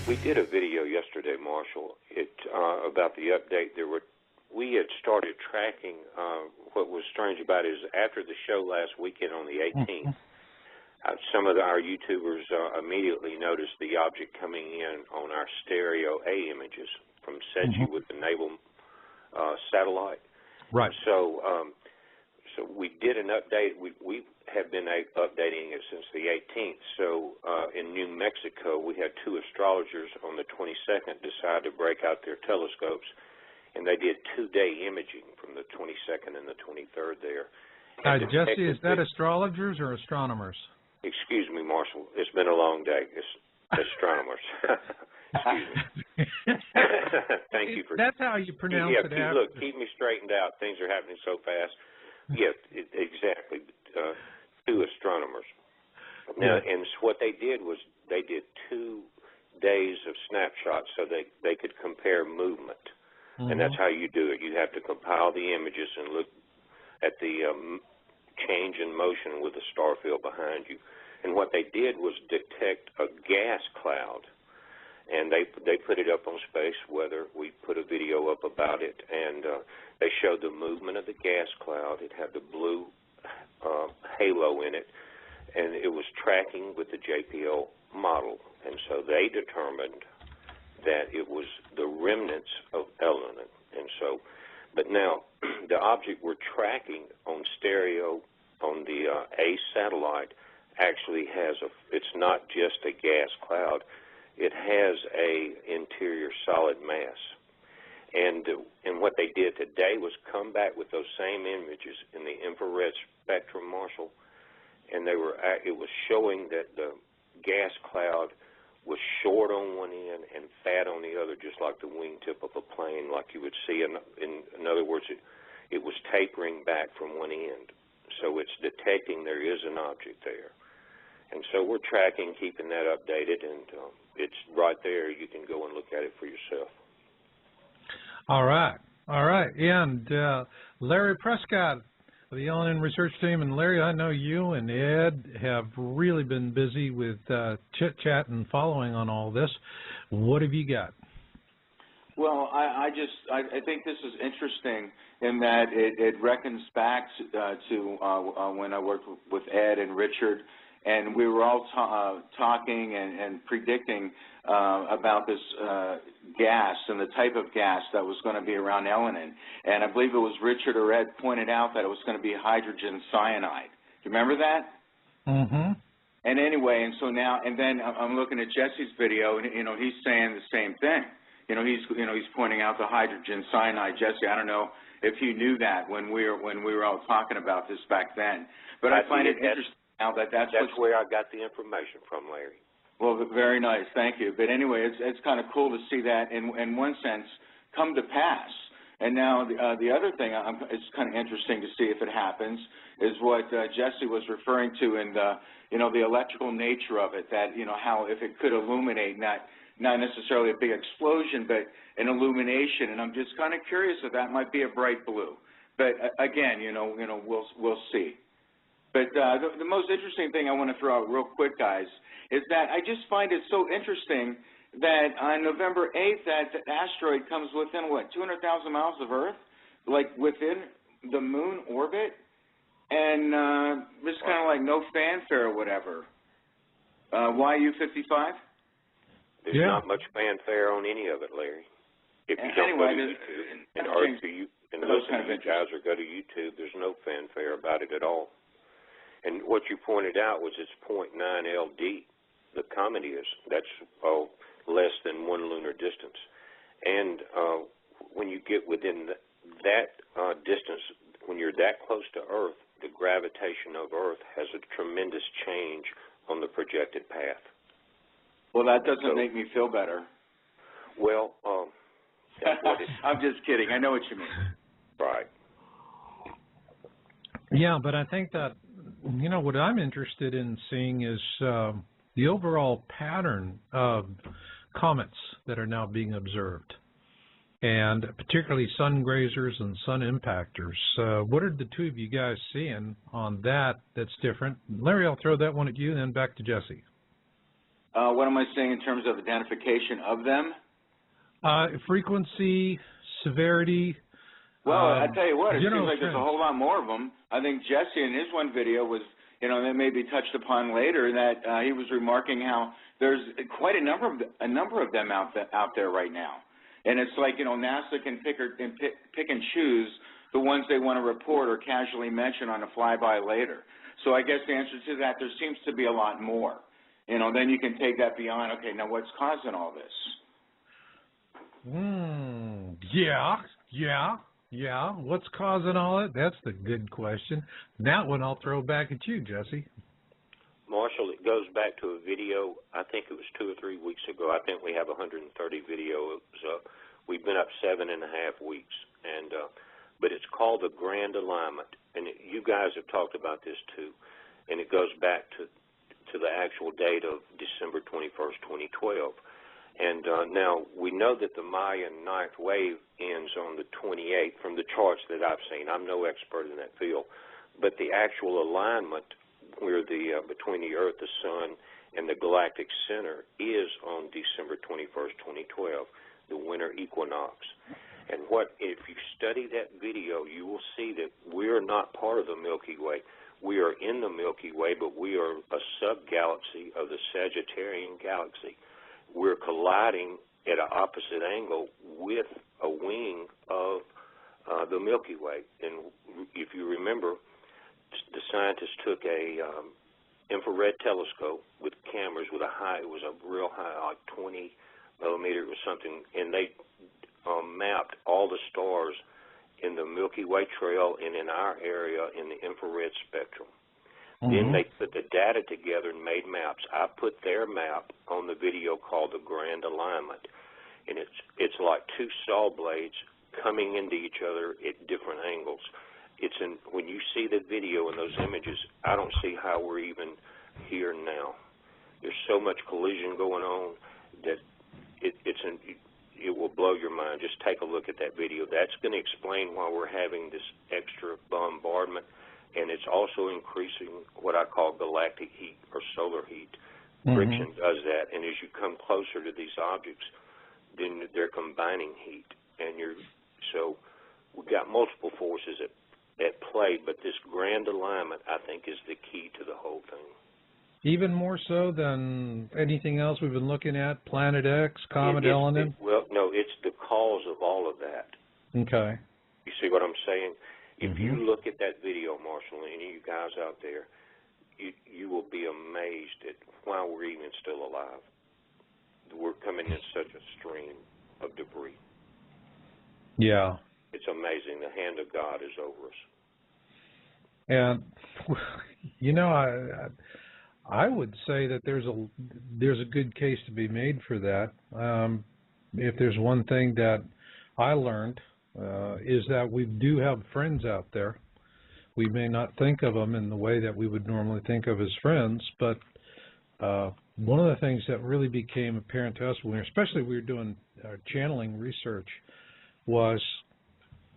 We did a video yesterday, Marshall, about the update. We had started tracking. What was strange about it is after the show last weekend on the 18th, some of our YouTubers immediately noticed the object coming in on our stereo A images from SETI with the naval satellite. Right. So we did an update. We have been updating it since the 18th. So in New Mexico, we had two astrologers on the 22nd decide to break out their telescopes, and they did 2-day imaging from the 22nd and the 23rd there. Jesse, is that astrologers or astronomers? Excuse me, Marshall. It's been a long day. It's astronomers. Excuse me. Thank you for. That's how you pronounce it. Look, keep me straightened out. Things are happening so fast. Yes, exactly. Two astronomers. Now, and what they did was they did 2 days of snapshots so they could compare movement. And that's how you do it. You have to compile the images and look at the change in motion with the star field behind you. And what they did was detect a gas cloud. And they put it up on Space Weather. We put a video up about it, and they showed the movement of the gas cloud. It had the blue halo in it, and it was tracking with the JPL model. And so they determined that it was the remnants of Elenin. And so, but now the object we're tracking on stereo on the A satellite actually has it's not just a gas cloud. It has a interior solid mass. And what they did today was come back with those same images in the infrared spectrum, Marshall, and it was showing that the gas cloud was short on one end and fat on the other, just like the wingtip of a plane, like you would see. In other words, it was tapering back from one end. So it's detecting there is an object there. And so we're tracking, keeping that updated, and it's right there. You can go and look at it for yourself. All right. All right. And Larry Prescott of the Elenin Research Team. And, Larry, I know you and Ed have really been busy with chit-chat and following on all this. What have you got? Well, I think this is interesting in that it reckons back to when I worked with Ed and Richard, and we were all talking and predicting about this gas and the type of gas that was going to be around Elenin. And I believe it was Richard or Ed pointed out that it was going to be hydrogen cyanide. Do you remember that? Mm-hmm. And anyway, and so now, and then I'm looking at Jesse's video, and he's saying the same thing. He's pointing out the hydrogen cyanide. Jesse, I don't know if you knew that when we were all talking about this back then, but I find it interesting now that's where I got the information from, Larry. Well, very nice, thank you. But anyway, it's kind of cool to see that in one sense come to pass. And now the other thing it's kind of interesting to see if it happens is what Jesse was referring to in the electrical nature of it. That how if it could illuminate not necessarily a big explosion, but an illumination. And I'm just kind of curious if that might be a bright blue. But again, we'll see. But the most interesting thing I want to throw out real quick, guys, is that I just find it so interesting that on November 8th, that asteroid comes within, 200,000 miles of Earth, like within the moon orbit, and just kind of like no fanfare or whatever. YU-55? There's not much fanfare on any of it, Larry. If you don't go to YouTube, and listen to you guys or go to YouTube, there's no fanfare about it at all. And what you pointed out was it's 0.9 LD, the comet is. That's less than 1 lunar distance. And when you get within that distance, when you're that close to Earth, the gravitation of Earth has a tremendous change on the projected path. Well, that doesn't make me feel better. Well, I'm just kidding. I know what you mean. Right. Yeah, but I think that, what I'm interested in seeing is the overall pattern of comets that are now being observed, and particularly sun grazers and sun impactors. What are the two of you guys seeing on that that's different? Larry, I'll throw that one at you, and then back to Jesse. What am I saying in terms of identification of them? Frequency, severity. Well, I tell you what, it seems like trends. there's a whole lot more of them. I think Jesse in his one video was, that may be touched upon later, that he was remarking how there's quite a number of them out there right now. And it's like, NASA can pick and choose the ones they want to report or casually mention on a flyby later. So I guess the answer to that, there seems to be a lot more. Then you can take that beyond, okay, now what's causing all this? Yeah. What's causing all that? That's the good question. That one I'll throw back at you, Jesse. Marshall, it goes back to a video, I think it was 2 or 3 weeks ago. I think we have 130 videos up. We've been up 7.5 weeks, but it's called the Grand Alignment, and you guys have talked about this too, and it goes back to the actual date of December 21st, 2012. And now we know that the Mayan ninth wave ends on the 28th from the charts that I've seen. I'm no expert in that field, but the actual alignment where between the Earth, the Sun, and the galactic center is on December 21st, 2012, the winter equinox. And if you study that video, you will see that we're not part of the Milky Way. We are in the Milky Way, but we are a sub-galaxy of the Sagittarian galaxy. We're colliding at an opposite angle with a wing of the Milky Way. And if you remember, the scientists took a infrared telescope with cameras with it was a real high, like 20 millimeter or something, and they mapped all the stars in the Milky Way trail and in our area in the infrared spectrum. Mm-hmm. Then they put the data together and made maps. I put their map on the video called the Grand Alignment, and it's like two saw blades coming into each other at different angles. When you see the video and those images, I don't see how we're even here now. There's so much collision going on that it will blow your mind. Just take a look at that video. That's going to explain why we're having this extra bombardment, and it's also increasing what I call galactic heat or solar heat. Mm-hmm. Friction does that, and as you come closer to these objects, then they're combining heat, so we've got multiple forces at play, but this grand alignment, I think, is the key to the whole thing. Even more so than anything else we've been looking at, Planet X, Comet Elenin? Well, no, it's the cause of all of that. Okay. You see what I'm saying? If you look at that video, Marshall, and any of you guys out there, you will be amazed at why we're even still alive. We're coming in such a stream of debris. Yeah. It's amazing. The hand of God is over us. And, I would say that there's a good case to be made for that. If there's one thing that I learned is that we do have friends out there. We may not think of them in the way that we would normally think of as friends, but one of the things that really became apparent to us, especially we were doing channeling research, was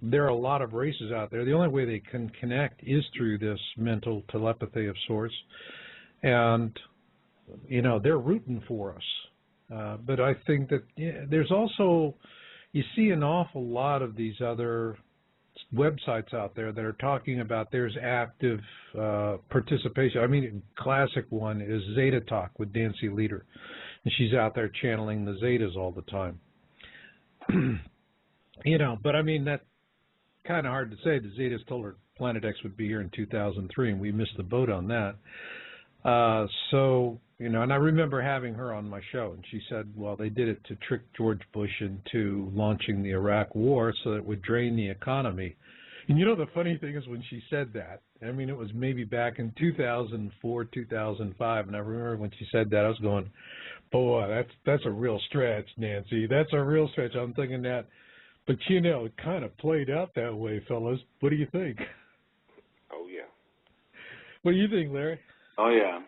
there are a lot of races out there. The only way they can connect is through this mental telepathy of sorts. And, they're rooting for us. But I think that there's also, you see an awful lot of these other websites out there that are talking about there's active participation. I mean, classic one is Zeta Talk with Nancy Leader. And she's out there channeling the Zetas all the time. But I mean, that's kind of hard to say. The Zetas told her Planet X would be here in 2003, and we missed the boat on that. And I remember having her on my show, and she said, well, they did it to trick George Bush into launching the Iraq War so that it would drain the economy. And the funny thing is when she said that, I mean, it was maybe back in 2004, 2005, and I remember when she said that, I was going, boy, that's a real stretch, Nancy. That's a real stretch. I'm thinking that. But, it kind of played out that way, fellas. What do you think? Oh, yeah. What do you think, Larry? Oh, yeah.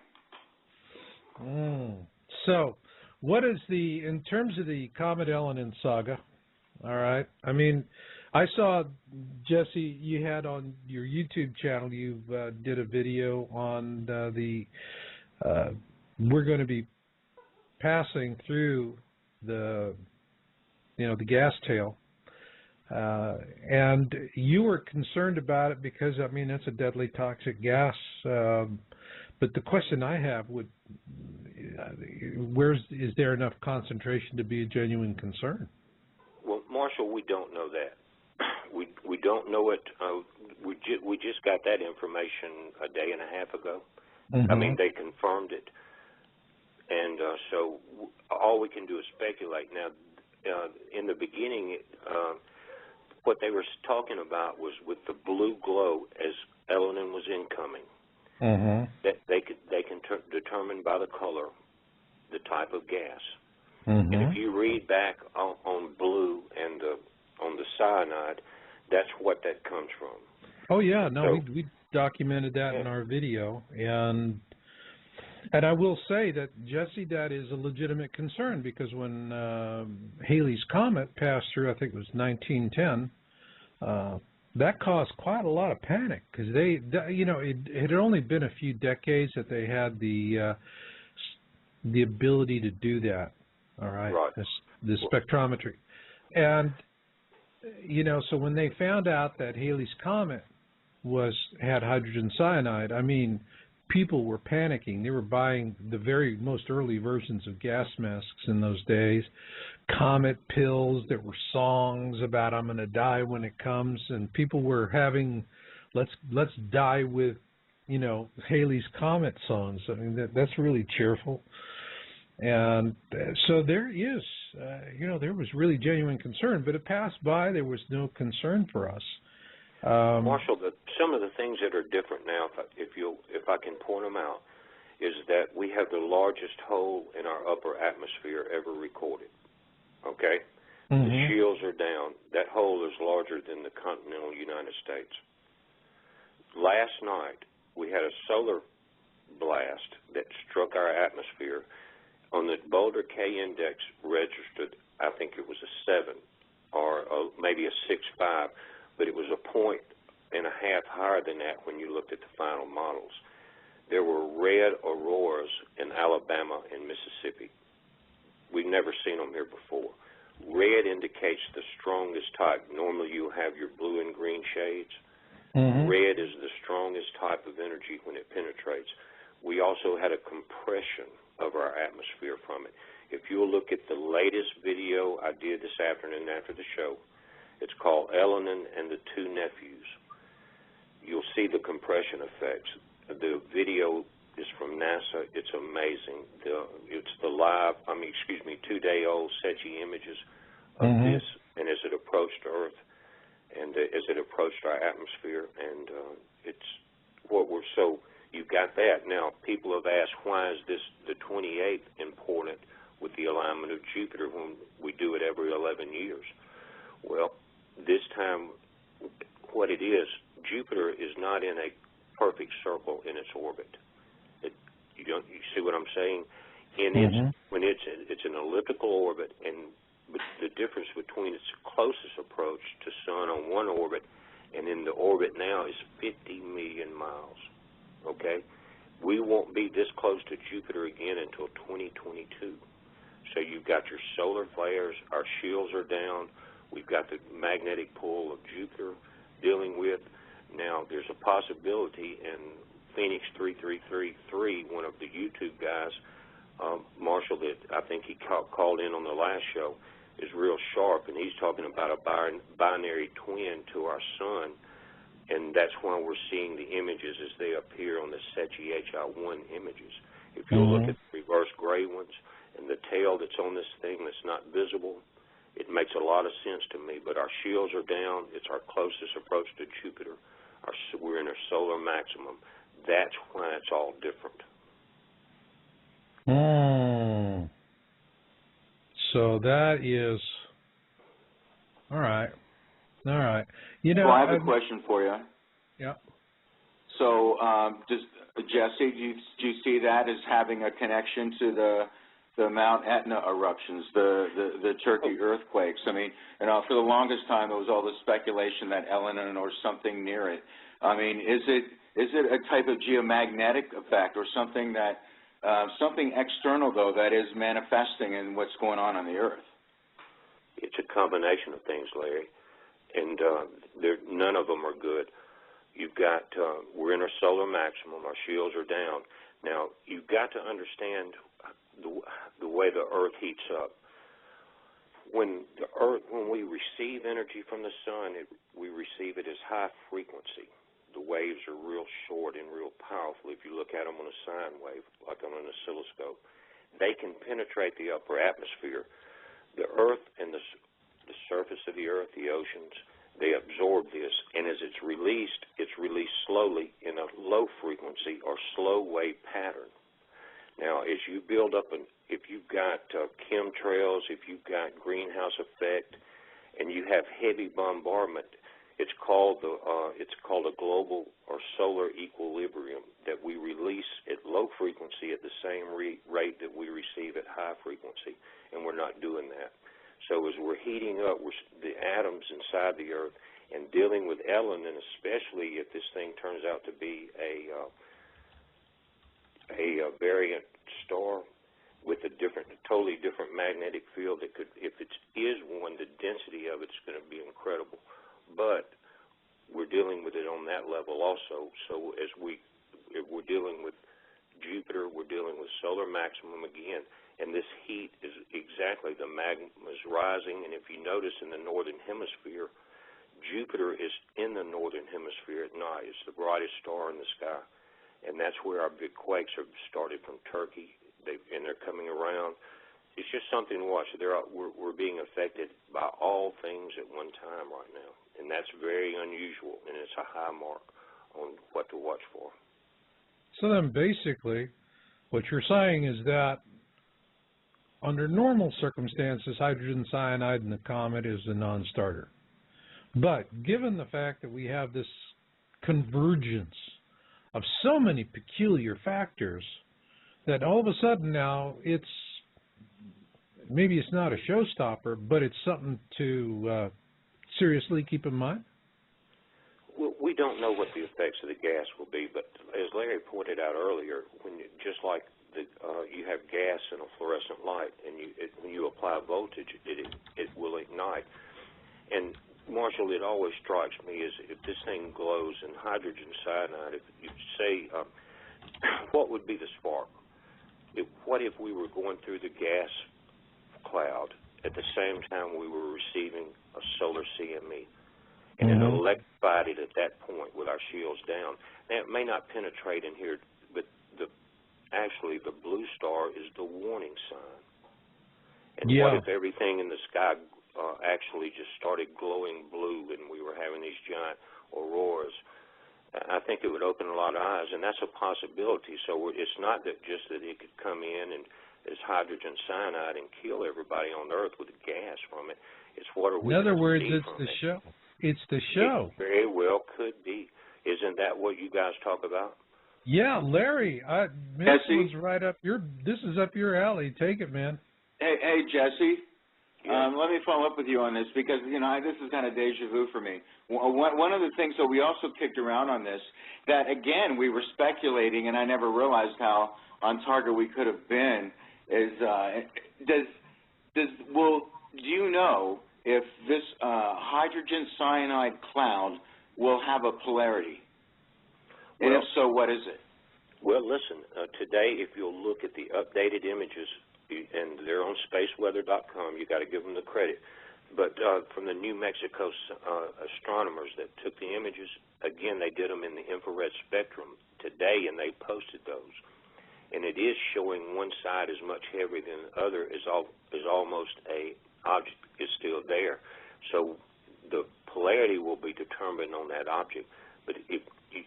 So, what is in terms of the Comet Elenin saga, all right, I mean, I saw, Jesse, you had on your YouTube channel, you did a video on we're going to be passing through the gas tail, and you were concerned about it because, I mean, it's a deadly toxic gas. But the question I have is there enough concentration to be a genuine concern? Well, Marshall, we don't know that. We don't know it. We just got that information a day and a half ago. Mm-hmm. I mean, they confirmed it, and so all we can do is speculate. Now, in the beginning, what they were talking about was with the blue glow as Elenin was incoming. Mm-hmm. That they can determine by the color the type of gas. Mm-hmm. And if you read back on blue and on the cyanide, that's what that comes from. Oh yeah, no, So, we documented that in our video, and I will say that, Jesse, that is a legitimate concern, because when Halley's Comet passed through, I think it was 1910. That caused quite a lot of panic, because it had only been a few decades that they had the ability to do that. All right, the spectrometry, and so when they found out that Halley's Comet had hydrogen cyanide, I mean, people were panicking. They were buying the very most early versions of gas masks in those days, Comet pills. There were songs about "I'm going to die when it comes," and people were having let's die with Halley's Comet songs. I mean, that's really cheerful. And so there is there was really genuine concern, but it passed by. There was no concern for us. Marshall, some of the things that are different now, if I can point them out, is that we have the largest hole in our upper atmosphere ever recorded. Okay? Mm-hmm. The shields are down. That hole is larger than the continental United States. Last night, we had a solar blast that struck our atmosphere. On the Boulder K index registered, I think it was a 7 or maybe a 6.5, but it was a 1.5 higher than that when you looked at the final models. There were red auroras in Alabama and Mississippi. We've never seen them here before. Red indicates the strongest type. Normally you have your blue and green shades. Mm-hmm. Red is the strongest type of energy when it penetrates. We also had a compression of our atmosphere from it. If you'll look at the latest video I did this afternoon after the show, it's called Elenin and the Two Nephews. You'll see the compression effects. The video is from NASA. It's amazing. It's the 2-day-old SETI images of this, and as it approached Earth, and as it approached our atmosphere, and it's what we're so. You've got that. Now, people have asked, why is this the 28th important with the alignment of Jupiter when we do it every 11 years? Well, this time, what it is, Jupiter is not in a perfect circle in its orbit. You see what I'm saying? When it's an elliptical orbit, and the difference between its closest approach to Sun on one orbit and in the orbit now is 50 million miles. Okay? We won't be this close to Jupiter again until 2022. So you've got your solar flares, our shields are down, we've got the magnetic pull of Jupiter dealing with. Now, there's a possibility, and Phoenix 3333, one of the YouTube guys, Marshall, that I think he called in on the last show, is real sharp, and he's talking about a binary twin to our sun. And that's why we're seeing the images as they appear on the SETI HI1 images. If you look at the reverse gray ones and the tail that's on this thing that's not visible, it makes a lot of sense to me. But our shields are down. It's our closest approach to Jupiter. We're in a solar maximum. That's why it's all different. So that is all right. All right. Well, I have a question for you. Yeah. So, Jesse, do you see that as having a connection to the Mount Etna eruptions, the Turkey earthquakes? I mean, for the longest time, there was all this speculation that Elenin or something near it. I mean, is it a type of geomagnetic effect or something that something external, though, that is manifesting in what's going on the Earth. It's a combination of things, Larry, and none of them are good. You've got, we're in our solar maximum, our shields are down. Now, you've got to understand the way the Earth heats up. When we receive energy from the sun, we receive it as high frequency. The waves are real short and real powerful. If you look at them on a sine wave, like on an oscilloscope, they can penetrate the upper atmosphere. The Earth and the surface of the Earth, the oceans, they absorb this, and as it's released slowly in a low frequency or slow wave pattern. Now, as you build up, if you've got chemtrails, if you've got greenhouse effect, and you have heavy bombardment, it's called a global or solar equilibrium that we release at low frequency at the same rate that we receive at high frequency, and we're not doing that. So as we're heating up the atoms inside the Earth and dealing with Elenin, especially if this thing turns out to be a variant star with a totally different magnetic field, that could, if it is one, the density of it's going to be incredible. But we're dealing with it on that level also. So if we're dealing with Jupiter, we're dealing with solar maximum again, and this heat is exactly, the magma is rising, and if you notice in the northern hemisphere, Jupiter is in the northern hemisphere at night. It's the brightest star in the sky, and that's where our big quakes have started from Turkey, and they're coming around. It's just something to watch. We're being affected by all things at one time right now, and that's very unusual, and it's a high mark on what to watch for. So then basically what you're saying is that under normal circumstances, hydrogen cyanide in the comet is a non-starter. But given the fact that we have this convergence of so many peculiar factors, that all of a sudden now maybe it's not a showstopper, but it's something to seriously keep in mind? Well, we don't know what the effects of the gas will be, but as Larry pointed out earlier, just like you have gas in a fluorescent light, and when you apply voltage, it will ignite. And Marshall, it always strikes me is if this thing glows in hydrogen cyanide, if you say, what would be the spark? What if we were going through the gas cloud at the same time we were receiving a solar CME, and it electrified it at that point with our shields down? Now, it may not penetrate in here, but actually the blue star is the warning sign. And what if everything in the sky actually just started glowing blue and we were having these giant auroras? I think it would open a lot of eyes, and that's a possibility. So it's not that just that it could come in and as hydrogen cyanide and kill everybody on Earth with the gas from it. It's what are we? In other words, it's the show. It's the show. It very well could be. Isn't that what you guys talk about? Yeah, Larry, this was right up this is up your alley. Take it, man. Hey, Jesse. Yeah. Let me follow up with you on this because, this is kind of deja vu for me. One of the things that we also kicked around on this, that, again, we were speculating, and I never realized how on target we could have been, is do you know if this hydrogen cyanide cloud will have a polarity? And if so, what is it? Well, listen, today, if you'll look at the updated images, and they're on spaceweather.com. You got to give them the credit. But from the New Mexico astronomers that took the images, again, they did them in the infrared spectrum today, and they posted those. And it is showing one side is much heavier than the other, is almost a object is still there. So the polarity will be determined on that object. But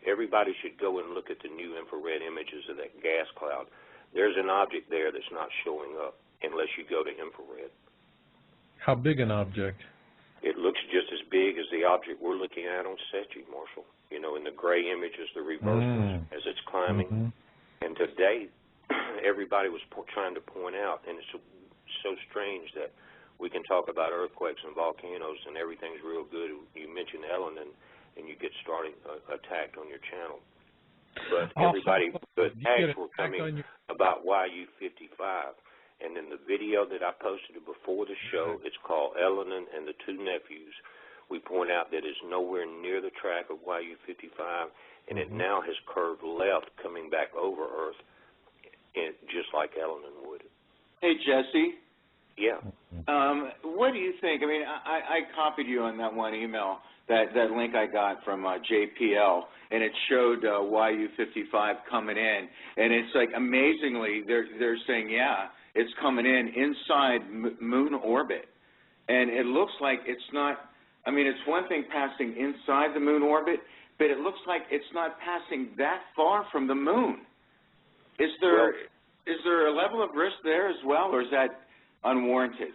everybody should go and look at the new infrared images of that gas cloud. There's an object there that's not showing up unless you go to infrared. How big an object? It looks just as big as the object we're looking at on SETI, Marshall. In the gray images, the reversals as it's climbing. And today, everybody was trying to point out, and it's so strange that we can talk about earthquakes and volcanoes and everything's real good. You mentioned Elenin, and you get started attacked on your channel. But everybody, the tags were coming about YU-55. And in the video that I posted before the show, it's called Ellen and the Two Nephews. We point out that it's nowhere near the track of YU-55, and it now has curved left coming back over Earth, just like Ellen would. Hey, Jesse. Yeah. What do you think? I mean, I copied you on that one email, that link I got from JPL, and it showed YU-55 coming in, and it's like amazingly they're saying, yeah, it's coming in inside moon orbit, and it looks like it's not. I mean, it's one thing passing inside the moon orbit, but it looks like it's not passing that far from the moon. Is there a level of risk there as well, or is that unwarranted?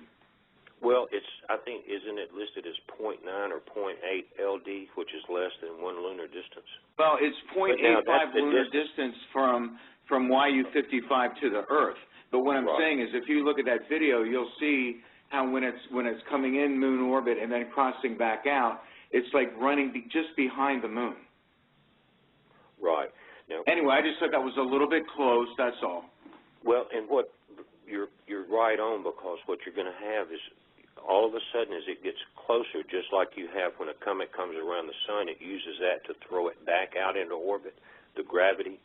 Well, I think, isn't it listed as 0.9 or 0.8 LD, which is less than 1 lunar distance? Well, it's 0.85 lunar distance from YU-55 to the Earth. But what I'm saying is, if you look at that video, you'll see how when it's coming in moon orbit and then crossing back out, it's like running just behind the moon. Right. Now, anyway, I just thought that was a little bit close. That's all. Well, and what you're right on, because what you're going to have is all of a sudden as it gets closer, just like you have when a comet comes around the sun, it uses that to throw it back out into orbit, the gravity.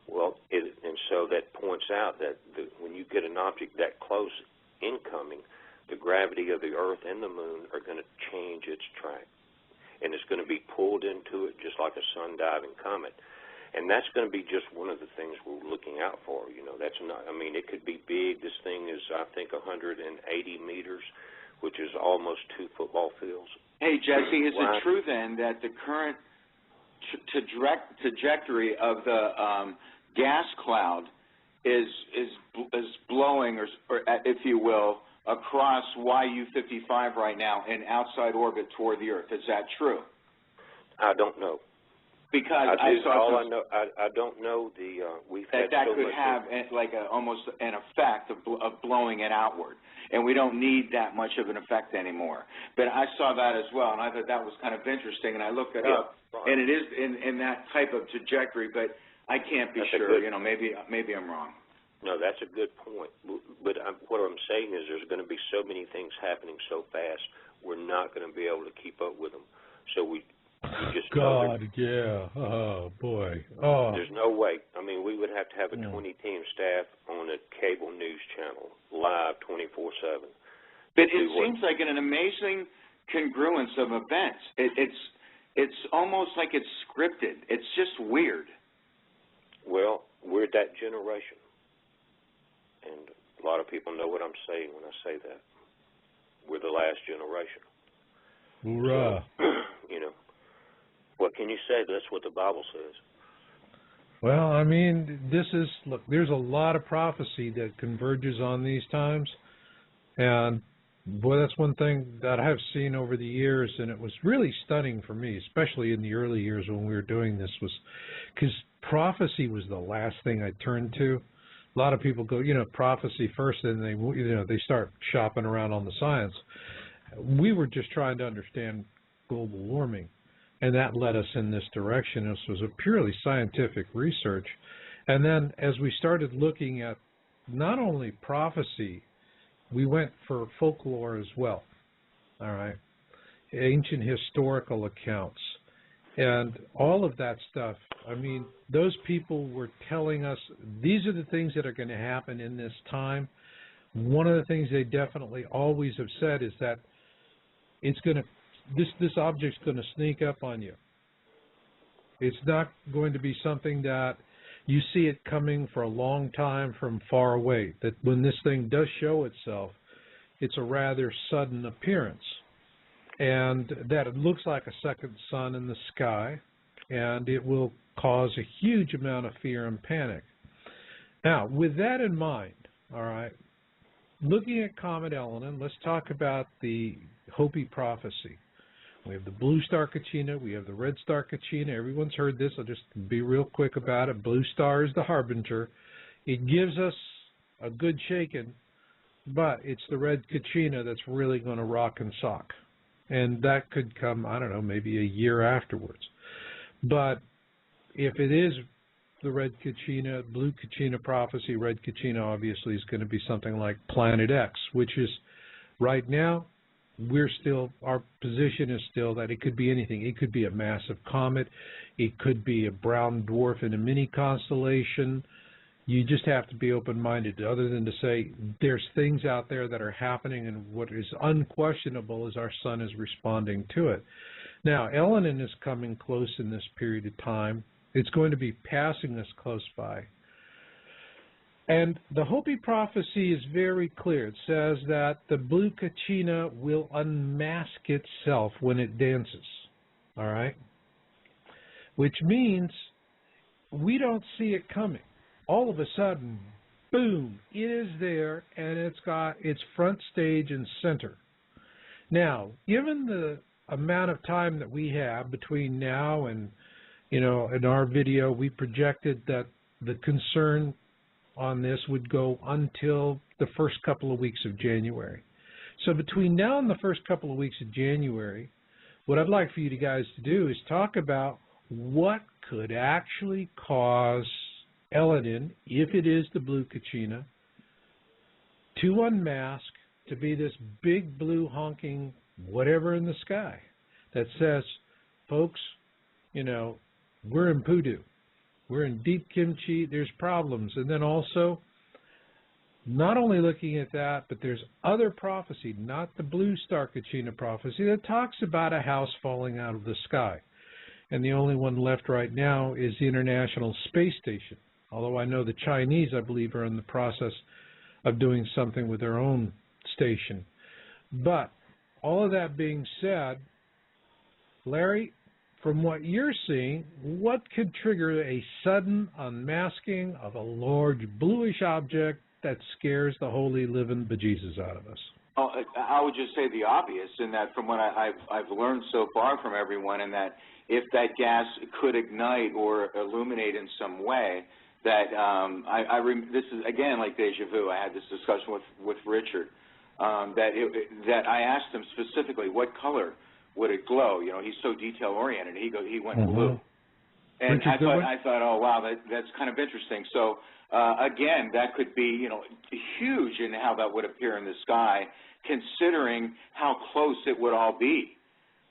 Well, and so that points out that when you get an object that close incoming, the gravity of the Earth and the Moon are going to change its track, and it's going to be pulled into it just like a sun-diving comet. And that's going to be just one of the things we're looking out for. You know, that's not. I mean, it could be big. This thing is, I think, 180 meters, which is almost 2 football fields. Hey, Jesse, is it true then that the current trajectory of the gas cloud is blowing, or if you will, across YU-55 right now in outside orbit toward the Earth? Is that true? I don't know. Because I don't know we've had that so could much have like almost an effect of blowing it outward, and we don't need that much of an effect anymore. But I saw that as well, and I thought that was kind of interesting, and I looked it up, and it is in that type of trajectory, but I can't be sure. You know, maybe I'm wrong. No, that's a good point. But what I'm saying is there's going to be so many things happening so fast, we're not going to be able to keep up with them. So we just yeah. Oh, boy. Oh. There's no way. I mean, we would have to have a 20-team staff on a cable news channel, live 24/7. But it seems like an amazing congruence of events. It's almost like it's scripted. It's just weird. Well, we're that generation. And a lot of people know what I'm saying when I say that. We're the last generation. Hoorah. So, you know, what can you say? That's what the Bible says. Well, I mean, look, there's a lot of prophecy that converges on these times. And, boy, that's one thing that I have seen over the years, and it was really stunning for me, especially in the early years when we were doing this, was because prophecy was the last thing I turned to. A lot of people go, prophecy first, and they start shopping around on the science. We were just trying to understand global warming, and that led us in this direction. This was a purely scientific research. And then as we started looking at not only prophecy, we went for folklore as well, all right, ancient historical accounts, and all of that stuff. I mean, those people were telling us these are the things that are going to happen in this time. One of the things they definitely always have said is that it's going to this object's going to sneak up on you. It's not going to be something that you see it coming for a long time from far away. That when this thing does show itself, it's a rather sudden appearance, and that it looks like a second sun in the sky, and it will cause a huge amount of fear and panic. Now, with that in mind, all right, looking at Comet Elenin, let's talk about the Hopi prophecy. We have the blue star Kachina, we have the red star Kachina. Everyone's heard this. I'll just be real quick about it. Blue star is the harbinger. It gives us a good shaking, but it's the red Kachina that's really going to rock and sock. And that could come, I don't know, maybe a year afterwards. But if it is the red Kachina, blue Kachina prophecy. Red Kachina obviously is going to be something like Planet X, which is right now our position is still that it could be anything. It could be a massive comet. It could be a brown dwarf in a mini constellation. You just have to be open-minded, other than to say there's things out there that are happening, and what is unquestionable is our sun is responding to it. Now, Elenin is coming close in this period of time. It's going to be passing us close by. And the Hopi prophecy is very clear. It says that the blue Kachina will unmask itself when it dances, all right? Which means we don't see it coming. All of a sudden, boom, it is there, and it's got its front stage and center. Now, given the amount of time that we have between now and, in our video, we projected that the concern on this would go until the first couple of weeks of January. So between now and the first couple of weeks of January, what I'd like for you guys to do is talk about what could actually cause Elenin, if it is the blue Kachina, to unmask, to be this big blue honking whatever in the sky that says, folks, we're in poodoo. We're in deep kimchi. There's problems. And then also, not only looking at that, but there's other prophecy, not the blue star Kachina prophecy, that talks about a house falling out of the sky. And the only one left right now is the International Space Station. Although I know the Chinese, I believe, are in the process of doing something with their own station. But all of that being said, Larry, from what you're seeing, what could trigger a sudden unmasking of a large bluish object that scares the holy living bejesus out of us? Oh, I would just say the obvious, in that from what I've learned so far from everyone, and that if that gas could ignite or illuminate in some way, that this is again like deja vu. I had this discussion with Richard, that I asked him specifically what color would it glow. He's so detail oriented. He went blue, and I thought, oh wow, that's kind of interesting. So again, that could be huge in how that would appear in the sky, considering how close it would all be,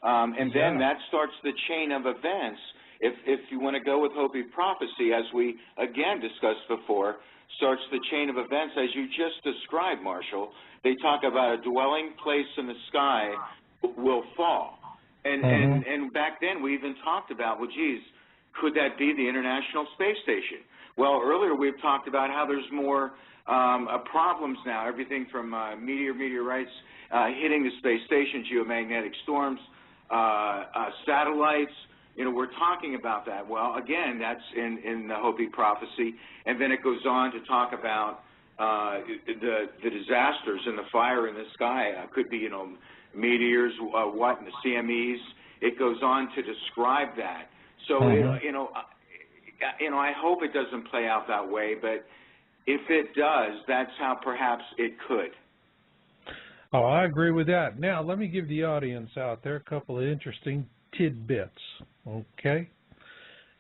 and then that starts the chain of events. If you want to go with Hopi prophecy, as we again discussed before, starts the chain of events as you just described, Marshall. They talk about a dwelling place in the sky will fall. And back then we even talked about, well, geez, could that be the International Space Station? Well, earlier we've talked about how there's more problems now, everything from meteorites hitting the space station, geomagnetic storms, satellites. We're talking about that. Well, again, that's in the Hopi prophecy. And then it goes on to talk about the disasters and the fire in the sky. Could be, meteors, the CMEs. It goes on to describe that. So, I hope it doesn't play out that way. But if it does, that's how perhaps it could. Oh, I agree with that. Now, let me give the audience out there a couple of interesting tidbits, okay?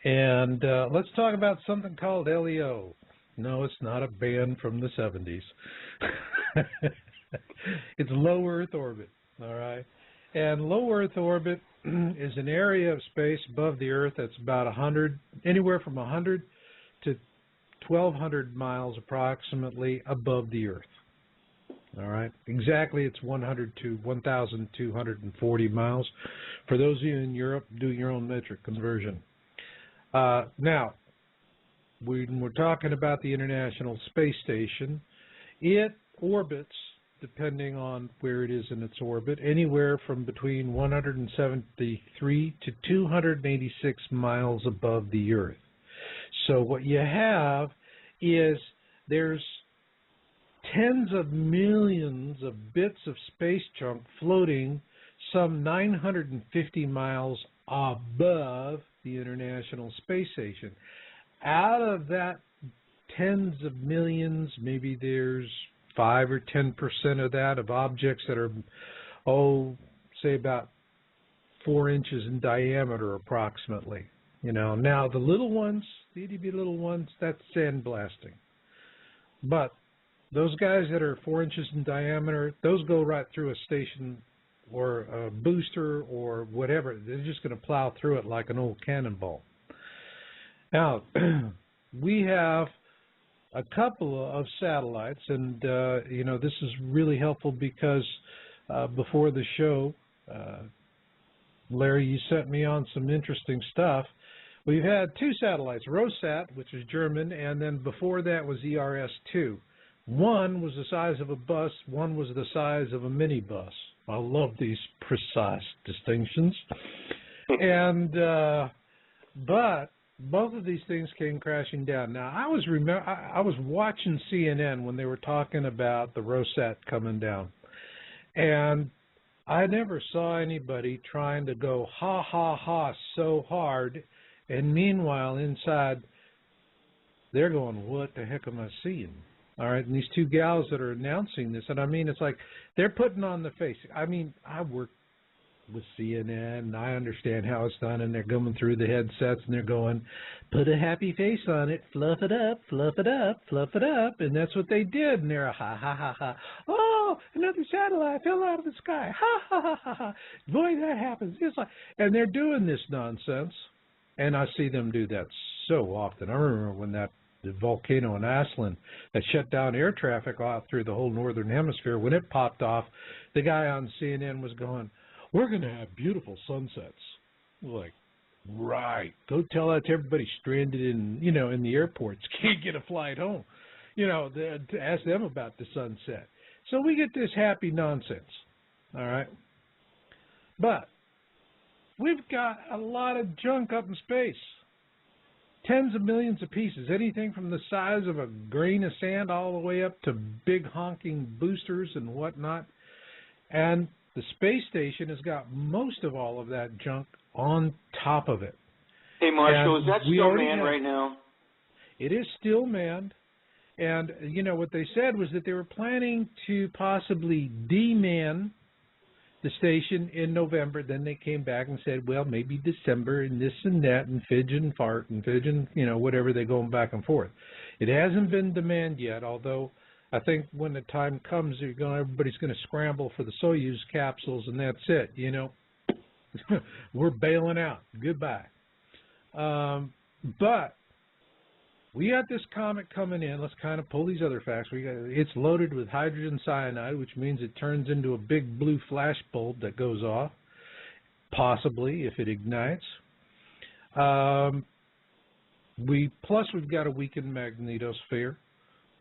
And let's talk about something called LEO. No, it's not a band from the 70s. It's low Earth orbit, all right? And low Earth orbit is an area of space above the Earth that's about anywhere from 100 to 1,200 miles approximately above the Earth. All right, exactly, it's 100 to 1,240 miles. For those of you in Europe, do your own metric conversion. Now, when we're talking about the International Space Station, it orbits, depending on where it is in its orbit, anywhere from between 173 to 286 miles above the Earth. So what you have is there's tens of millions of bits of space junk floating some 950 miles above the International Space Station. Out of that tens of millions, maybe there's 5 or 10% of that of objects that are, say about 4 inches in diameter approximately. Now the little ones, the itty-bitty little ones, that's sandblasting. But those guys that are 4 inches in diameter, those go right through a station or a booster or whatever. They're just going to plow through it like an old cannonball. Now, we have a couple of satellites, and, this is really helpful because before the show, Larry, you sent me on some interesting stuff. We've had 2 satellites, Rosat, which is German, and then before that was ERS-2. One was the size of a bus, one was the size of a minibus. I love these precise distinctions. And but both of these things came crashing down. Now, I was watching CNN when they were talking about the Rosat coming down, and I never saw anybody trying to go ha ha ha so hard, and meanwhile inside they're going, what the heck am I seeing? All right, and these 2 gals that are announcing this, and I mean, it's like they're putting on the face. I mean, I work with CNN, and I understand how it's done, and they're going through the headsets, and they're going, put a happy face on it, fluff it up, fluff it up, fluff it up, and that's what they did, and they're ha, ha, ha, ha. Oh, another satellite fell out of the sky, ha, ha, ha, ha, ha. Boy, that happens. It's like, and they're doing this nonsense, and I see them do that so often. I remember when the volcano in Iceland that shut down air traffic out through the whole northern hemisphere, when it popped off, the guy on CNN was going, we're going to have beautiful sunsets. Like, right. Go tell that to everybody stranded in the airports, can't get a flight home. To ask them about the sunset. So we get this happy nonsense, all right? But we've got a lot of junk up in space. Tens of millions of pieces, anything from the size of a grain of sand all the way up to big honking boosters and whatnot. And the space station has got most of all of that junk on top of it. Hey, Marshall, is that still manned right now? It is still manned. And, what they said was that they were planning to possibly deman the station in November. Then they came back and said, well, maybe December and this and that and fidge and fart and fidge and, whatever, they're going back and forth. It hasn't been demanded yet, although I think when the time comes, everybody's going to scramble for the Soyuz capsules, and that's it, We're bailing out. Goodbye. But we got this comet coming in. Let's kind of pull these other facts. It's loaded with hydrogen cyanide, which means it turns into a big blue flash bulb that goes off, possibly, if it ignites. We've got a weakened magnetosphere.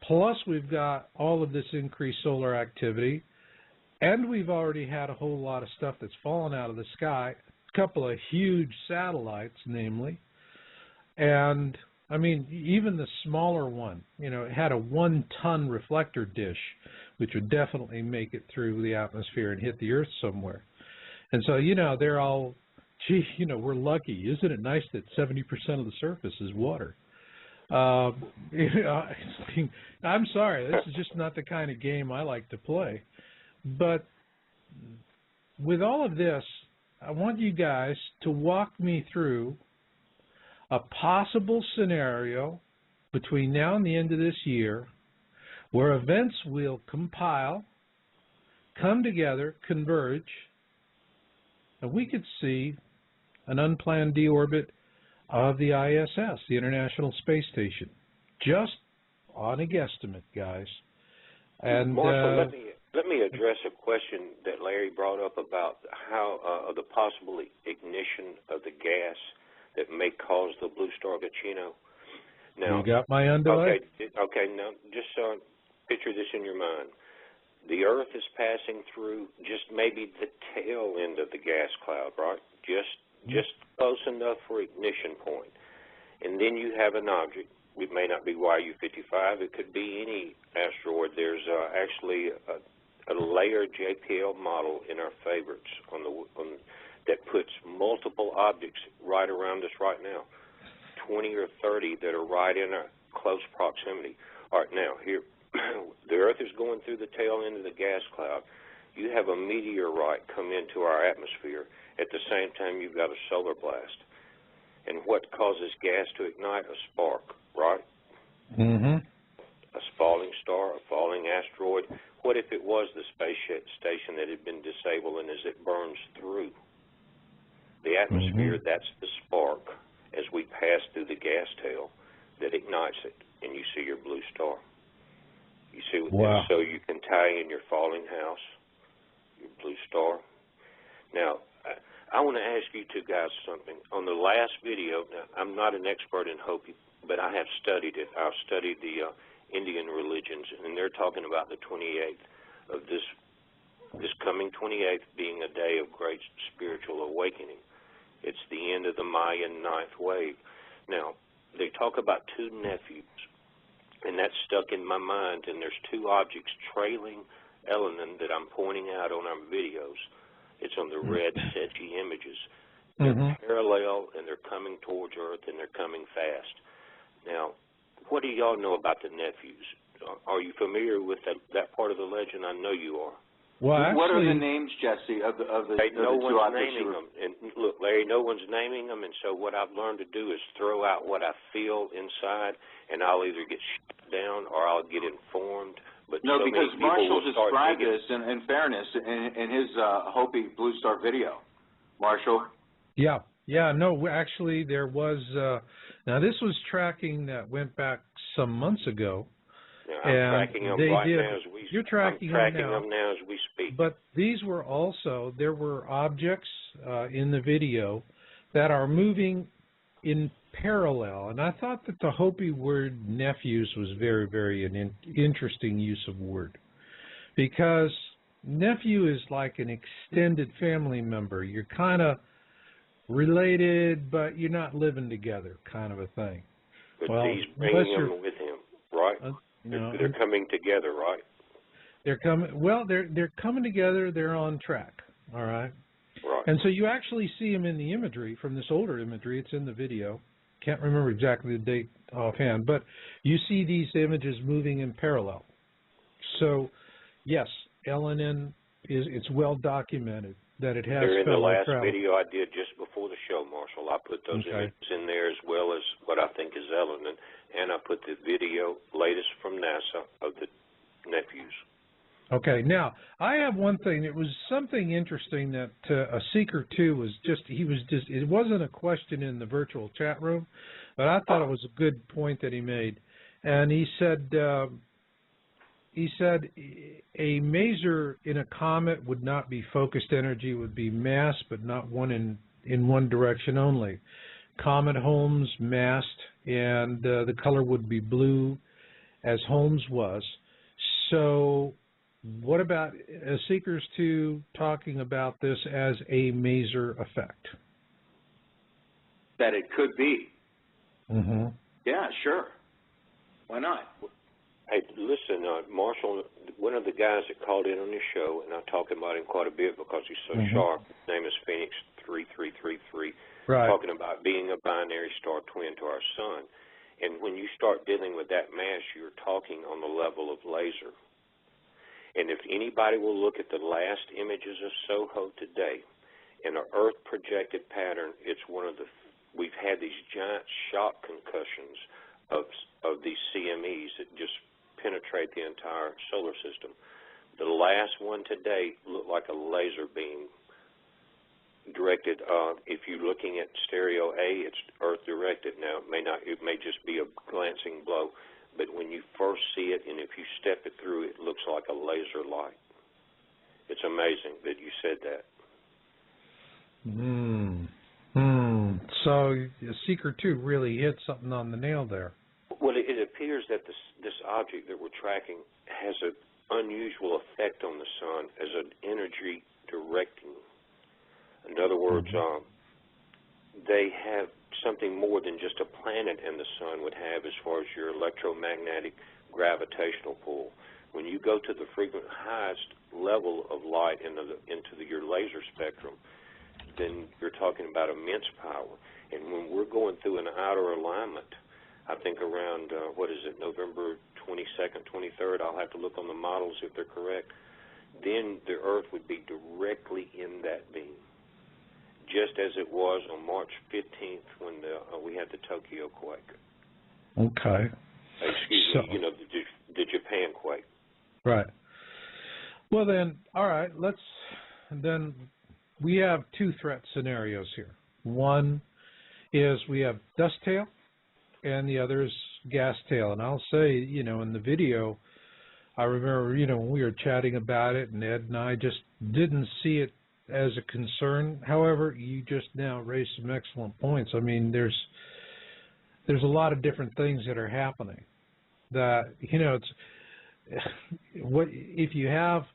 Plus, we've got all of this increased solar activity, and we've already had a whole lot of stuff that's fallen out of the sky, a couple of huge satellites, namely. And, I mean, even the smaller one, it had a 1-ton reflector dish, which would definitely make it through the atmosphere and hit the Earth somewhere. And so, they're all, gee, we're lucky. Isn't it nice that 70% of the surface is water? I'm sorry, this is just not the kind of game I like to play. But with all of this, I want you guys to walk me through a possible scenario between now and the end of this year where events will compile, come together, converge, and we could see an unplanned deorbit of the ISS, the International Space Station, just on a guesstimate, guys. And Marshall, let me address a question that Larry brought up about how the possible ignition of the gas that may cause the blue star Ticino. Now, you got my underlay? Okay. Now, just picture this in your mind. The Earth is passing through just maybe the tail end of the gas cloud, right? Just close enough for ignition point. And then you have an object. It may not be YU-55. It could be any asteroid. There's actually a layered JPL model in our favorites that puts multiple objects right around us right now, 20 or 30 that are right in a close proximity. All right, now, here, the Earth is going through the tail end of the gas cloud. You have a meteorite come into our atmosphere. At the same time, you've got a solar blast. And what causes gas to ignite? A spark, right? Mm-hmm. A falling star, a falling asteroid. What if it was the space station that had been disabled, and as it burns through the atmosphere, that's the spark as we pass through the gas tail that ignites it, and you see your blue star. You see, wow. So you can tie in your falling house, your blue star. Now, I want to ask you two guys something. On the last video, now, I'm not an expert in Hopi, but I have studied it. I've studied the Indian religions, and they're talking about the 28th of this coming 28th being a day of great spiritual awakening. It's the end of the Mayan ninth wave. Now, they talk about two nephews, and that's stuck in my mind, and there's two objects trailing Elenin that I'm pointing out on our videos. It's on the red Setchi images. They're parallel, and they're coming towards Earth, and they're coming fast. Now, what do y'all know about the nephews? Are you familiar with that part of the legend? I know you are. Well, actually, what are the names, Jesse, of the no two one's objects? naming them. And look, Larry, no one's naming them, and so what I've learned to do is throw out what I feel inside, and I'll either get shut down or I'll get informed. But no, so because many people Marshall will start described thinking, this in fairness in his Hopi Blue Star video. Marshall? Yeah. No, actually, there was. Now, this was tracking that went back some months ago. Yeah, I'm tracking them right now as we speak. You're tracking them now as we speak. But these were also, there were objects in the video that are moving in parallel. And I thought that the Hopi word nephews was very, very an interesting use of word. Because nephew is like an extended family member. You're kind of related, but you're not living together, kind of a thing. But he's bringing them with him, right? They're coming together, right? They're coming. Well, they're coming together. They're on track. All right. Right. And so you actually see them in the imagery from this older imagery. It's in the video. Can't remember exactly the date offhand, but you see these images moving in parallel. So, yes, Elenin it's well documented that it has. They're in the last travel. video I did just before the show, Marshall. I put those images in there as well as what I think is Elenin, and I put the video latest from NASA of the nephews. Okay, now I have one thing. It was something interesting that a Seeker 2 was it wasn't a question in the virtual chat room, but I thought it was a good point that he made. And he said a maser in a comet would not be focused energy, would be mass, but not one in one direction only. Comet Holmes massed, and the color would be blue, as Holmes was. So what about Seekers 2 talking about this as a maser effect? That it could be. Mm-hmm. Yeah, sure. Why not? Hey, listen, Marshall, one of the guys that called in on this show, and I talk about him quite a bit because he's so sharp, his name is Phoenix3333, talking about being a binary star twin to our sun. And when you start dealing with that mass, you're talking on the level of laser. And if anybody will look at the last images of SOHO today, in an Earth projected pattern, it's one of the, we've had these giant shock concussions of these CMEs that just penetrate the entire solar system. The last one today looked like a laser beam directed. If you're looking at stereo A, it's Earth directed. Now it may just be a glancing blow. But when you first see it, and if you step it through, it looks like a laser light. It's amazing that you said that. So Seeker 2 really hit something on the nail there. Well, it appears that this object that we're tracking has an unusual effect on the sun as an energy directing. In other words, they have something more than just a planet and the sun would have as far as your electromagnetic gravitational pull. When you go to the frequent highest level of light into your laser spectrum, then you're talking about immense power. And when we're going through an outer alignment, I think around, November 22nd, 23rd, I'll have to look on the models if they're correct, then the Earth would be directly in that beam. just as it was on March 15th when we had the Tokyo quake. Okay. Excuse me, the Japan quake. Right. Well then, all right, then we have two threat scenarios here. One is we have dust tail, and the other is gas tail. And I'll say, in the video, I remember, when we were chatting about it, and Ed and I just didn't see it as a concern. However, you just now raised some excellent points. I mean, there's a lot of different things that are happening. That it's what if you have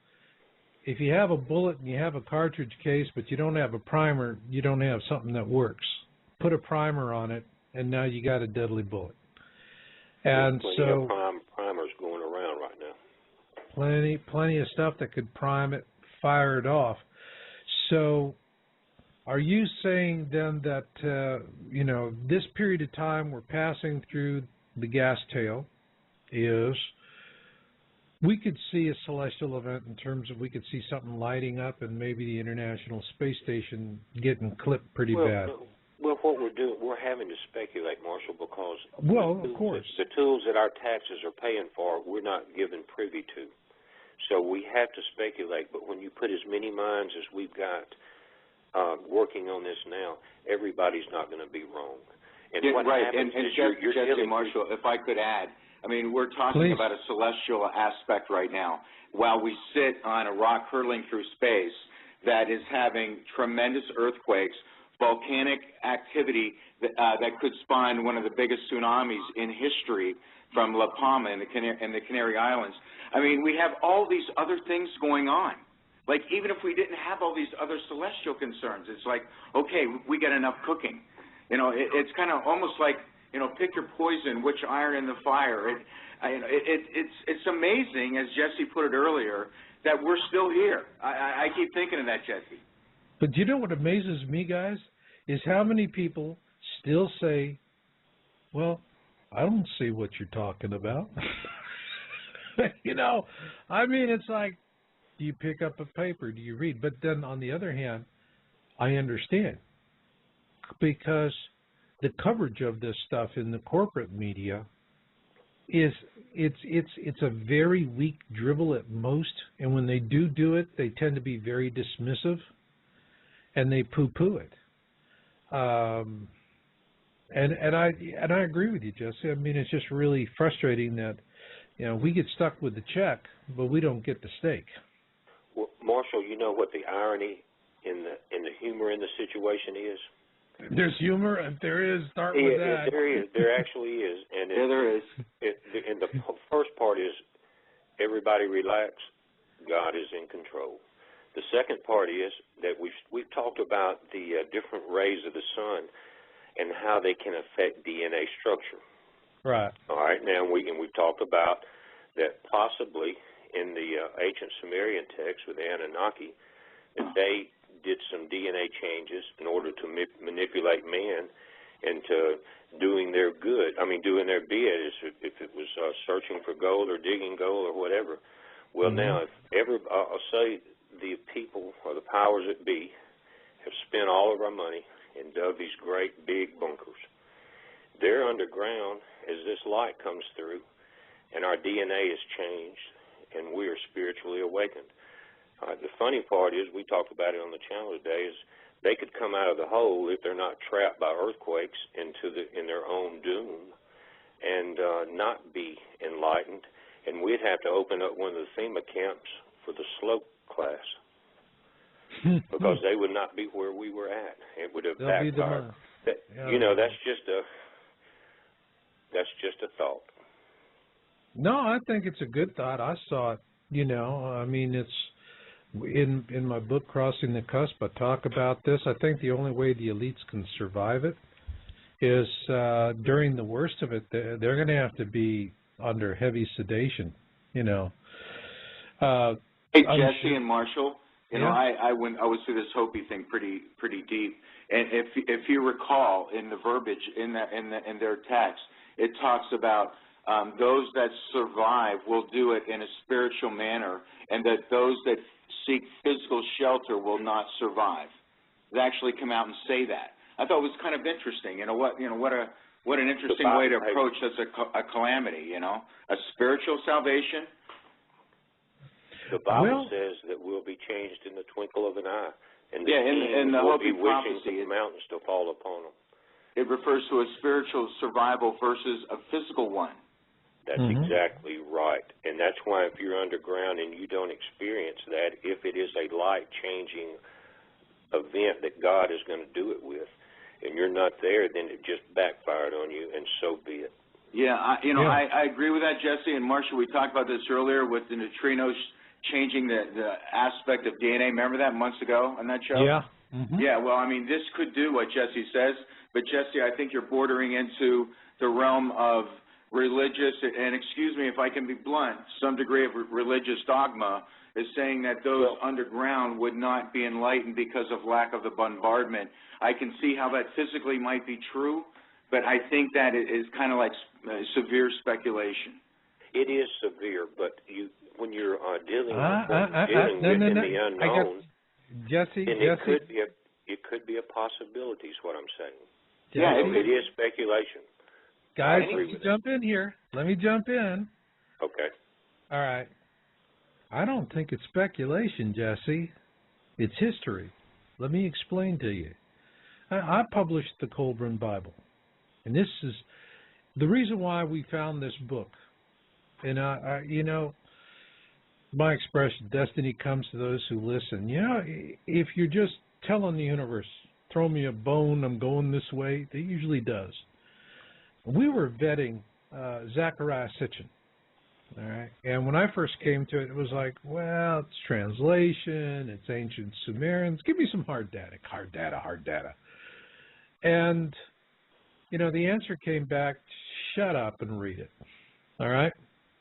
a bullet and you have a cartridge case, but you don't have a primer, you don't have something that works. Put a primer on it, and now you got a deadly bullet. And so primers going around right plenty now. of stuff that could prime it, fire it off. So are you saying then that this period of time we're passing through the gas tail is we could see a celestial event in terms of we could see something lighting up and maybe the International Space Station getting clipped pretty bad? Well, what we're doing, we're having to speculate, Marshall, because of course, the tools that our taxes are paying for, we're not given privy to. So we have to speculate. But when you put as many minds as we've got working on this now, everybody's not going to be wrong. And what happens is Jesse, Marshall, if I could add, I mean, we're talking about a celestial aspect right now. While we sit on a rock hurtling through space that is having tremendous earthquakes, volcanic activity that could spawn one of the biggest tsunamis in history from La Palma in the Canary Islands. I mean, we have all these other things going on. Like, even if we didn't have all these other celestial concerns, it's like, okay, we got enough cooking. It's kind of almost like, pick your poison, which iron in the fire. It's amazing, as Jesse put it earlier, that we're still here. I keep thinking of that, Jesse. But you know what amazes me, guys, is how many people still say, well, I don't see what you're talking about. I mean, it's like, do you pick up a paper? Do you read? But then on the other hand, I understand, because the coverage of this stuff in the corporate media it's a very weak dribble at most, and when they do it, they tend to be very dismissive, and they poo-poo it. And I agree with you, Jesse. I mean, it's just really frustrating that we get stuck with the check, but we don't get the steak. Well, Marshall, you know what the irony in the humor in the situation is? There's humor, and there is. Start with that. There is. There actually is. And there is. And the first part is everybody relax. God is in control. The second part is that we've talked about the different rays of the sun and how they can affect DNA structure. Right. All right. Now we've talked about that possibly in the ancient Sumerian text with the Anunnaki, that they did some DNA changes in order to manipulate man into doing their good. I mean, doing their bid, if it was searching for gold or digging gold or whatever. Well, now, I'll say the people or the powers that be have spent all of our money and dug these great big bunkers. They're underground as this light comes through, and our DNA is changed, and we are spiritually awakened. The funny part is, we talked about it on the channel today, is they could come out of the hole if they're not trapped by earthquakes in their own doom and not be enlightened. And we'd have to open up one of the FEMA camps for the slope class because they would not be where we were at. It would have backfired. That's just a thought. No, I think it's a good thought. I saw it. I mean, it's in my book, Crossing the Cusp, I talk about this. I think the only way the elites can survive it is during the worst of it, they're going to have to be under heavy sedation, Hey, Jesse and Marshall, I was through this Hopi thing pretty deep, and if you recall in the verbiage in their text, it talks about those that survive will do it in a spiritual manner, and that those that seek physical shelter will not survive. that actually come out and say that. I thought it was kind of interesting. What an interesting way to approach such a calamity. A spiritual salvation. The Bible says that we'll be changed in the twinkle of an eye, and the in the will Hopi be wishing prophecy, for the mountains to fall upon them. It refers to a spiritual survival versus a physical one. That's exactly right, and that's why if you're underground and you don't experience that, if it is a life-changing event that God is going to do it with, and you're not there, then it just backfired on you, and so be it. Yeah, I agree with that, Jesse. And Marcia, we talked about this earlier with the neutrinos changing the aspect of DNA. Remember that months ago on that show? Yeah. Yeah, well, I mean, this could do what Jesse says, but Jesse, I think you're bordering into the realm of religious, and excuse me if I can be blunt, some degree of religious dogma is saying that those underground would not be enlightened because of lack of the bombardment. I can see how that physically might be true, but I think that it is kind of like severe speculation. It is severe, but when you're dealing with in the unknown, Jesse, it could be a possibility, is what I'm saying. Yeah, it is speculation. Guys, let me jump in here. Let me jump in. Okay. All right. I don't think it's speculation, Jesse. It's history. Let me explain to you. I published the Colburn Bible, and this is the reason why we found this book. And my expression, destiny comes to those who listen. If you're just telling the universe, throw me a bone, I'm going this way, it usually does. We were vetting Zechariah Sitchin, all right? And when I first came to it, it was like, well, it's translation, it's ancient Sumerians. Give me some hard data. And, the answer came back, shut up and read it, all right?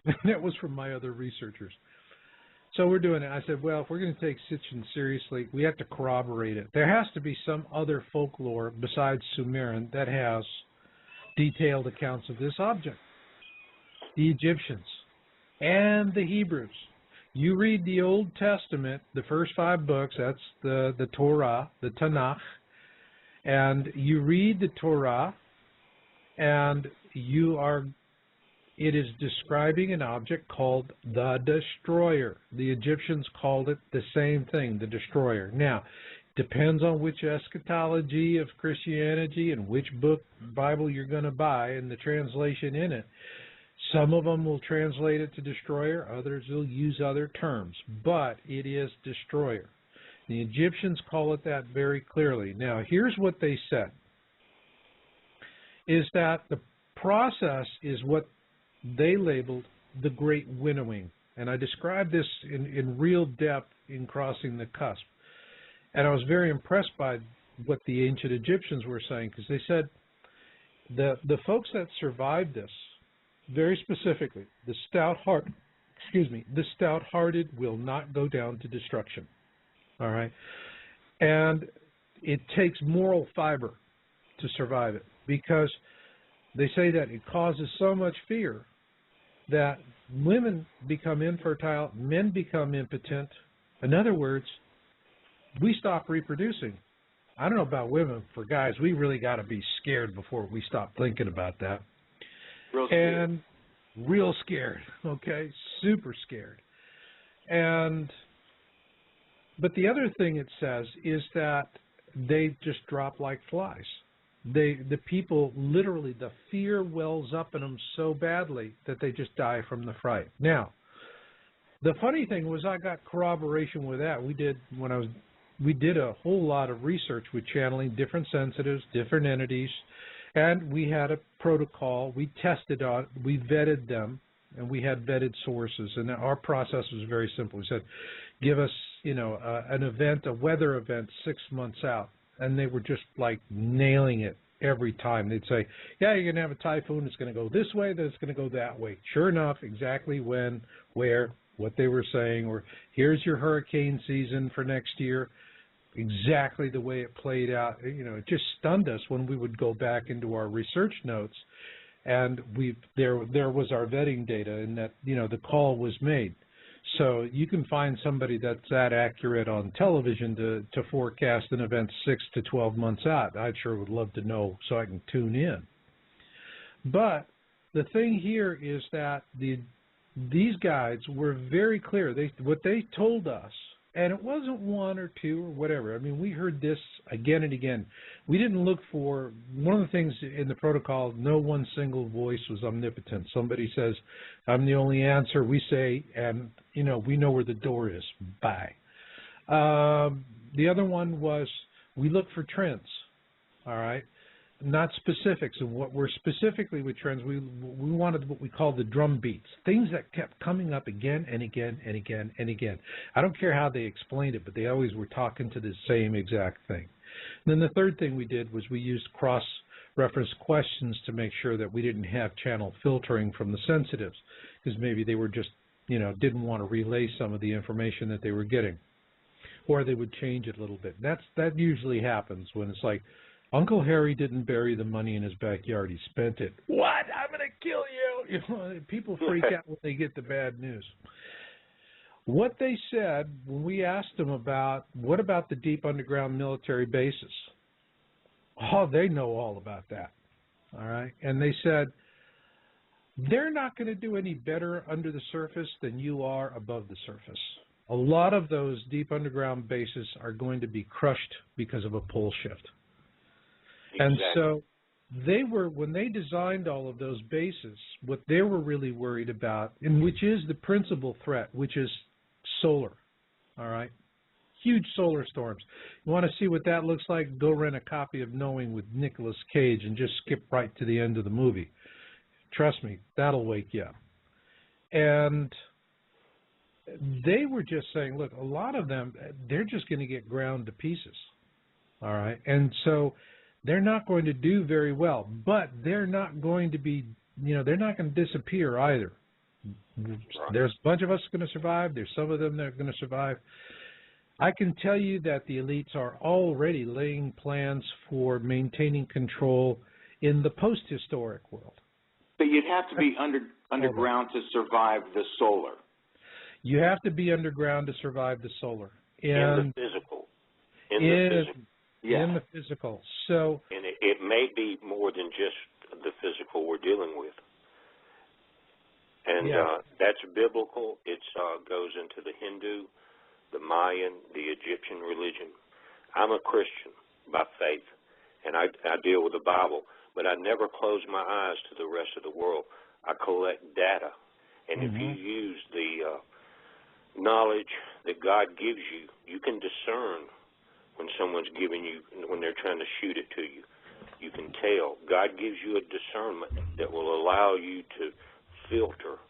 And that was from my other researchers. So we're doing it. I said, well, if we're going to take Sitchin seriously, we have to corroborate it. There has to be some other folklore besides Sumerian that has detailed accounts of this object. The Egyptians and the Hebrews. You read the Old Testament, the first 5 books, that's the Torah, the Tanakh, and you read the Torah, and it is describing an object called the Destroyer. The Egyptians called it the same thing, the Destroyer. Now, depends on which eschatology of Christianity and which book, Bible you're going to buy and the translation in it. Some of them will translate it to Destroyer, others will use other terms, but it is Destroyer. The Egyptians call it that very clearly. Now, here's what they said, is that the process is what they labeled the Great Winnowing. And I described this in real depth in Crossing the Cusp. And I was very impressed by what the ancient Egyptians were saying, because they said the folks that survived this, very specifically, the stout-hearted will not go down to destruction. All right? And it takes moral fiber to survive it, because they say that it causes so much fear that women become infertile, men become impotent. In other words, we stop reproducing. I don't know about women. For guys, we really got to be scared before we stop thinking about that. Real scared, okay? Super scared. But the other thing it says is that they just drop like flies. The people, literally, the fear wells up in them so badly that they just die from the fright. Now, the funny thing was I got corroboration with that. We did a whole lot of research with channeling different sensitives, different entities, and we had a protocol. We tested on, we vetted them, and we had vetted sources. And our process was very simple. We said, give us, an event, a weather event 6 months out. And they were just like nailing it every time. They'd say, yeah, you're going to have a typhoon. It's going to go this way, then it's going to go that way. Sure enough, exactly when, where, what they were saying, or here's your hurricane season for next year, exactly the way it played out. It just stunned us when we would go back into our research notes, and there was our vetting data, and that, the call was made. So you can find somebody that's that accurate on television to forecast an event 6 to 12 months out. I sure would love to know so I can tune in. But the thing here is that these guides were very clear. What they told us, and it wasn't one or two or whatever. I mean, we heard this again and again. We didn't look for, one of the things in the protocol, no one single voice was omnipotent. Somebody says, I'm the only answer. We say, and, we know where the door is. Bye. The other one was we look for trends, all right? Not specifics. And what we're specifically with trends, we wanted what we call the drum beats, things that kept coming up again and again and again and again. I don't care how they explained it, but they always were talking to the same exact thing. And then the third thing we did was we used cross-reference questions to make sure that we didn't have channel filtering from the sensitives, because maybe they were just, didn't want to relay some of the information that they were getting, or they would change it a little bit. That usually happens when it's like, Uncle Harry didn't bury the money in his backyard. He spent it. What? I'm going to kill you. People freak out when they get the bad news. What they said when we asked them about, what about the deep underground military bases? Oh, they know all about that. All right. And they said, they're not going to do any better under the surface than you are above the surface. A lot of those deep underground bases are going to be crushed because of a pole shift. And so they were, when they designed all of those bases, what they were really worried about, and which is the principal threat, which is solar, all right? Huge solar storms. You want to see what that looks like? Go rent a copy of Knowing with Nicolas Cage and just skip right to the end of the movie. Trust me, that'll wake you up. And they were just saying, look, a lot of them, they're just going to get ground to pieces, all right? And so they're not going to do very well, but they're not going to be, they're not going to disappear either. Right. There's a bunch of us going to survive. There's some of them that are going to survive. I can tell you that the elites are already laying plans for maintaining control in the post-historic world. But you'd have to be underground to survive the solar. You have to be underground to survive the solar. In the physical. In the physical. So, and it may be more than just the physical we're dealing with. And that's biblical. It goes into the Hindu, the Mayan, the Egyptian religion. I'm a Christian by faith, and I deal with the Bible, but I never close my eyes to the rest of the world. I collect data. And if you use the knowledge that God gives you, you can discern when someone's giving you, when they're trying to shoot it to you. You can tell. God gives you a discernment that will allow you to filter.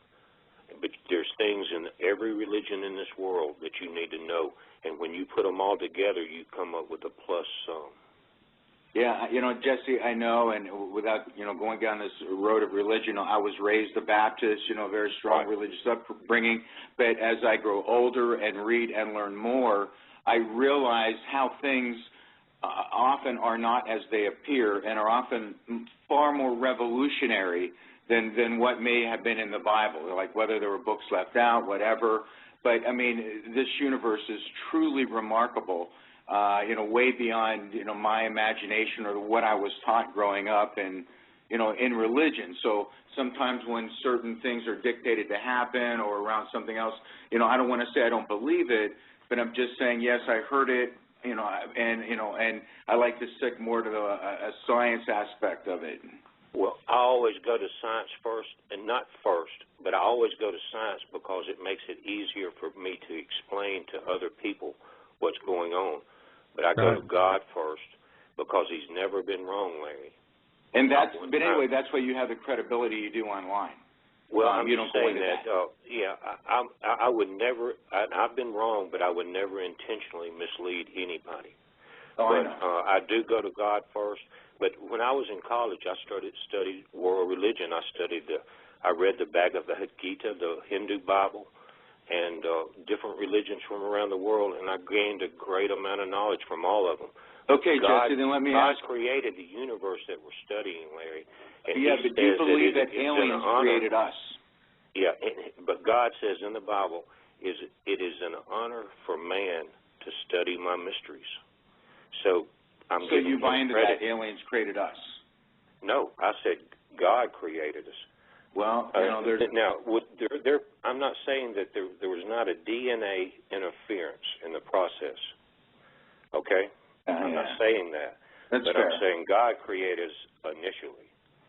But there's things in every religion in this world that you need to know. And when you put them all together, you come up with a plus sum. Yeah, Jesse, I know, and without, going down this road of religion, I was raised a Baptist, very strong religious upbringing. But as I grow older and read and learn more, I realize how things often are not as they appear and are often far more revolutionary than what may have been in the Bible, like whether there were books left out, whatever. But, I mean, this universe is truly remarkable, way beyond, my imagination or what I was taught growing up and, in religion. So sometimes when certain things are dictated to happen or around something else, I don't want to say I don't believe it, but I'm just saying, yes, I heard it, and I like to stick more to a science aspect of it. Well, I always go to science first, and not first, but I always go to science because it makes it easier for me to explain to other people what's going on. But I go to God first because He's never been wrong, Larry. And that's why you have the credibility you do online. Well, I'm just saying that, I would never, I've been wrong, but I would never intentionally mislead anybody. Oh, but I know. I do go to God first. But when I was in college, I studied world religion. I read the Bhagavad Gita, the Hindu Bible, and different religions from around the world, and I gained a great amount of knowledge from all of them. Okay, Jesse, then let me ask. God created the universe that we're studying, Larry. And but do you believe that aliens created us? Yeah, but God says in the Bible, is it is an honor for man to study my mysteries. So I'm So giving you buy him into credit. that aliens created us? No, I said God created us. Well, you know, there's I'm not saying that there was not a DNA interference in the process. Okay, I'm not saying that. That's but fair. I'm saying God created us initially.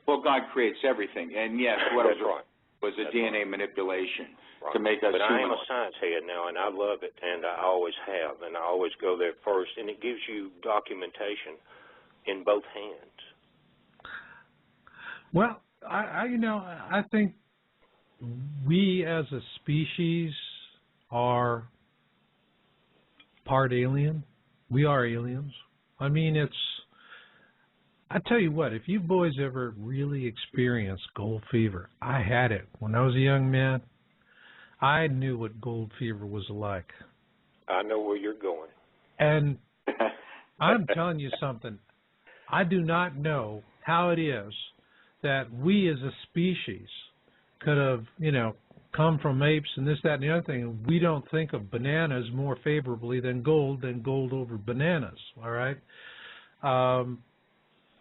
Well, God creates everything, and yes, what That's right. was a That's DNA right. manipulation Right. to make us But I am a humanoid. science head now, and I love it, and I always have, and I always go there first, and it gives you documentation in both hands. Well, I think we as a species are part alien. We are aliens. I mean, I tell you what, if you boys ever really experienced gold fever, I had it. When I was a young man, I knew what gold fever was like. I know where you're going. And I'm telling you something. I do not know how it is that we as a species could have, come from apes and this, that, and the other thing. And we don't think of bananas more favorably than gold over bananas, all right?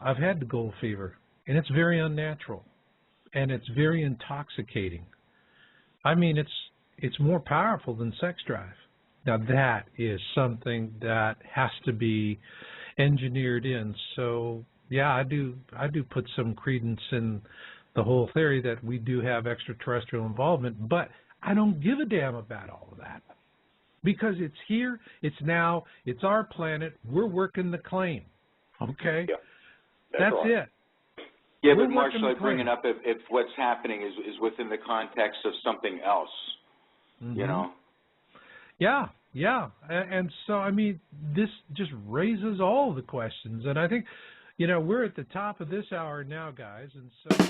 I've had the gold fever, and it's very unnatural, and it's very intoxicating. I mean, it's more powerful than sex drive. Now, that is something that has to be engineered in. So, yeah, I do put some credence in the whole theory that we do have extraterrestrial involvement, but I don't give a damn about all of that because it's here, it's now, it's our planet, we're working the claim, okay? Yeah, that's right. it. Yeah, We're but Mark, working shall I the bring it claim. up if what's happening is within the context of something else, Mm-hmm. you know? Yeah. And so, I mean, this just raises all the questions. And I think, we're at the top of this hour now, guys. And so...